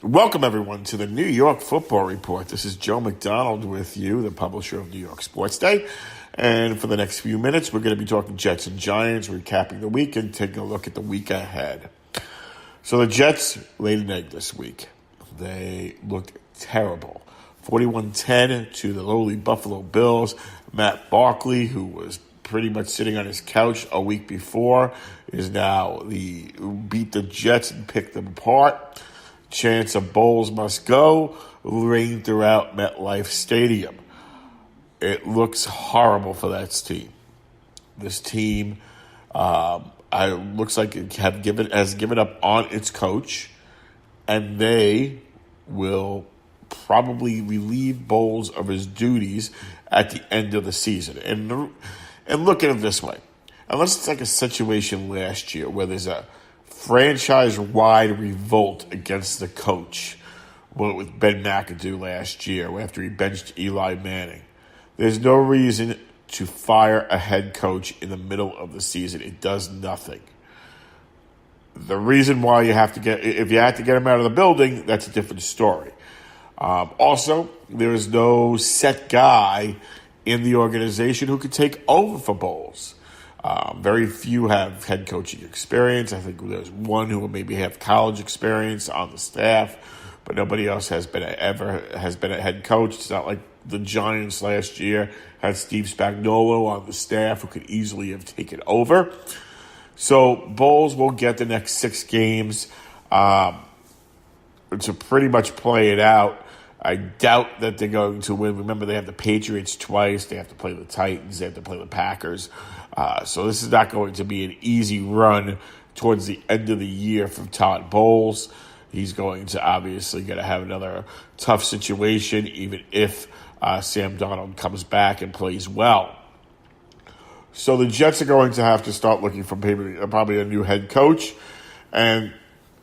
Welcome, everyone, to the New York Football Report. This is Joe McDonald with you, the publisher of New York Sports Day. And for the next few minutes, we're going to be talking Jets and Giants, recapping the week and taking a look at the week ahead. So the Jets laid an egg this week. They looked terrible. 41-10 to the lowly Buffalo Bills. Matt Barkley, who was pretty much sitting on his couch a week before, is now beat the Jets and picked them apart. Chance of Bowles must go reigned throughout MetLife Stadium. It looks horrible for that team. This team looks like it has given up on its coach, and they will probably relieve Bowles of his duties at the end of the season. And look at it this way. Unless it's like a situation last year where there's a franchise-wide revolt against the coach, with Ben McAdoo last year after he benched Eli Manning. There's no reason to fire a head coach in the middle of the season. It does nothing. The reason why if you have to get him out of the building, that's a different story. Also, there is no set guy in the organization who could take over for Bowles. Very few have head coaching experience. I think there's one who will maybe have college experience on the staff, but nobody else has been a head coach. It's not like the Giants last year had Steve Spagnuolo on the staff who could easily have taken over. So Bowles will get the next 6 games to pretty much play it out. I doubt that they're going to win. Remember, they have the Patriots twice. They have to play the Titans. They have to play the Packers. So this is not going to be an easy run towards the end of the year from Todd Bowles. He's going to obviously have another tough situation, even if Sam Darnold comes back and plays well. So the Jets are going to have to start looking for probably a new head coach. And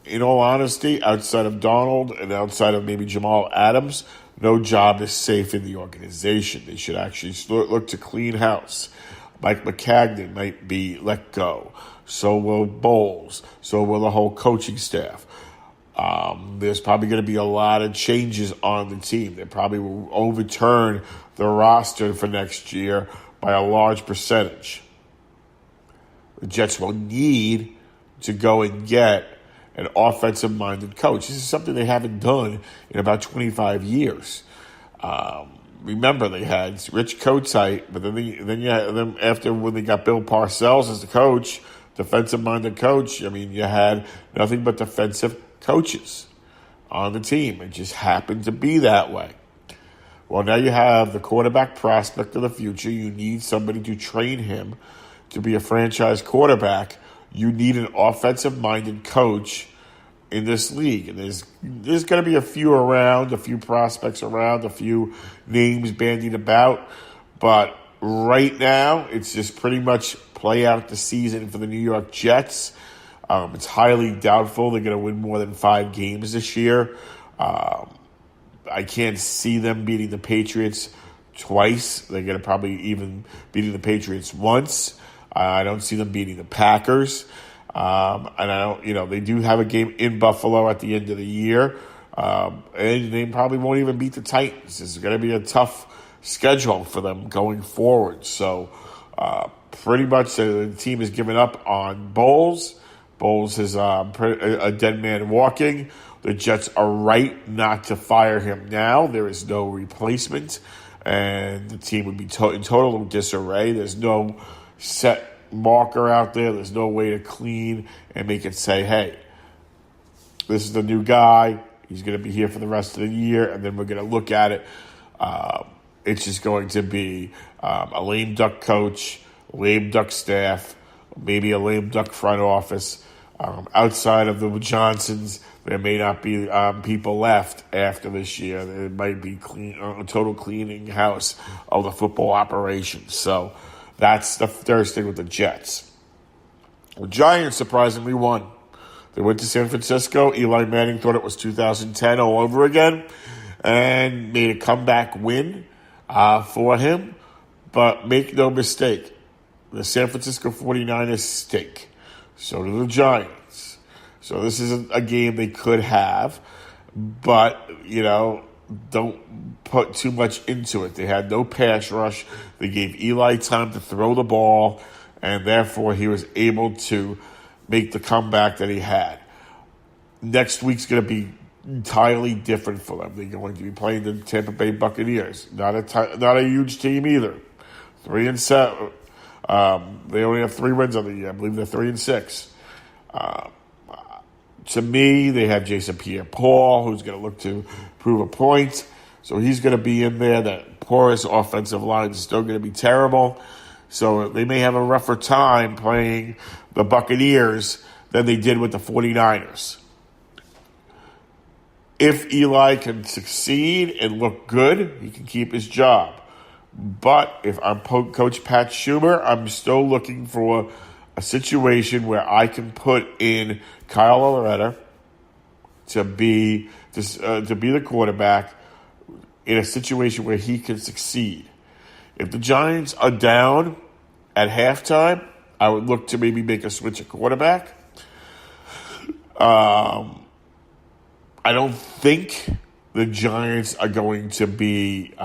in all honesty, outside of Darnold and outside of maybe Jamal Adams, no job is safe in the organization. They should actually look to clean house. Mike McCagnon might be let go. So will Bowles. So will the whole coaching staff. There's probably going to be a lot of changes on the team. They probably will overturn the roster for next year by a large percentage. The Jets will need to go and get an offensive-minded coach. This is something they haven't done in about 25 years. Remember, they had Rich Kotite, but then after when they got Bill Parcells as the coach, defensive-minded coach, you had nothing but defensive coaches on the team. It just happened to be that way. Well, now you have the quarterback prospect of the future. You need somebody to train him to be a franchise quarterback. You need an offensive-minded coach in this league. And there's going to be a few prospects around, a few names bandied about. But right now, it's just pretty much play out the season for the New York Jets. It's highly doubtful they're going to win more than 5 games this year. I can't see them beating the Patriots twice. They're going to probably even beating the Patriots once. I don't see them beating the Packers. And I don't, they do have a game in Buffalo at the end of the year. And they probably won't even beat the Titans. It's going to be a tough schedule for them going forward. So, pretty much the team has given up on Bowles. Bowles is a dead man walking. The Jets are right not to fire him now. There is no replacement. And the team would be in total disarray. There's no set marker out there. There's no way to clean and make it say, hey, this is the new guy. He's going to be here for the rest of the year, and then we're going to look at it. It's just going to be a lame duck coach, lame duck staff, maybe a lame duck front office. Outside of the Johnsons, there may not be people left after this year. There might be a total cleaning house of the football operation. So that's the first thing with the Jets. The Giants surprisingly won. They went to San Francisco. Eli Manning thought it was 2010 all over again and made a comeback win for him. But make no mistake, the San Francisco 49ers stink. So do the Giants. So this is a game they could have. but, don't put too much into it. They had no pass rush. They gave Eli time to throw the ball, and therefore he was able to make the comeback that he had. Next week's going to be entirely different for them. They're going to be playing the Tampa Bay Buccaneers. Not a huge team either. 3-7. They only have 3 wins on the year. I believe they're 3-6. To me, they have Jason Pierre-Paul, who's going to look to prove a point. So he's going to be in there. That porous offensive line is still going to be terrible. So they may have a rougher time playing the Buccaneers than they did with the 49ers. If Eli can succeed and look good, he can keep his job. But if I'm Coach Pat Schumer, I'm still looking for a situation where I can put in Kyle Loretta to be the quarterback in a situation where he can succeed. If the Giants are down at halftime, I would look to maybe make a switch at quarterback. I don't think the Giants are going to be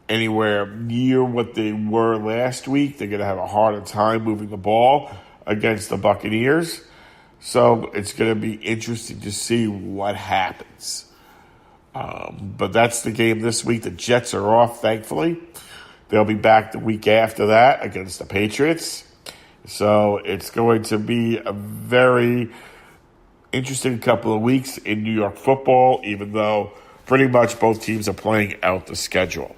anywhere near what they were last week. They're going to have a harder time moving the ball against the Buccaneers. So it's going to be interesting to see what happens. But that's the game this week. The Jets are off, thankfully. They'll be back the week after that against the Patriots. So it's going to be a very interesting couple of weeks in New York football, even though pretty much both teams are playing out the schedule.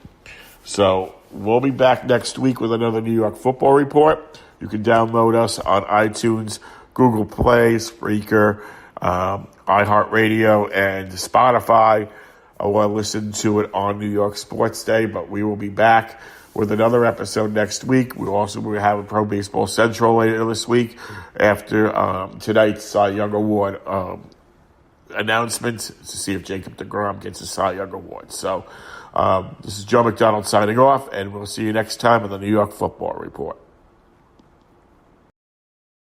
So we'll be back next week with another New York football report. You can download us on iTunes, Google Play, Spreaker, iHeartRadio, and Spotify, or listen to it on New York Sports Day. But we will be back with another episode next week. We'll also have a Pro Baseball Central later this week after tonight's Cy Young Award announcement to see if Jacob deGrom gets a Cy Young Award. So this is Joe McDonald signing off, and we'll see you next time on the New York Football Report.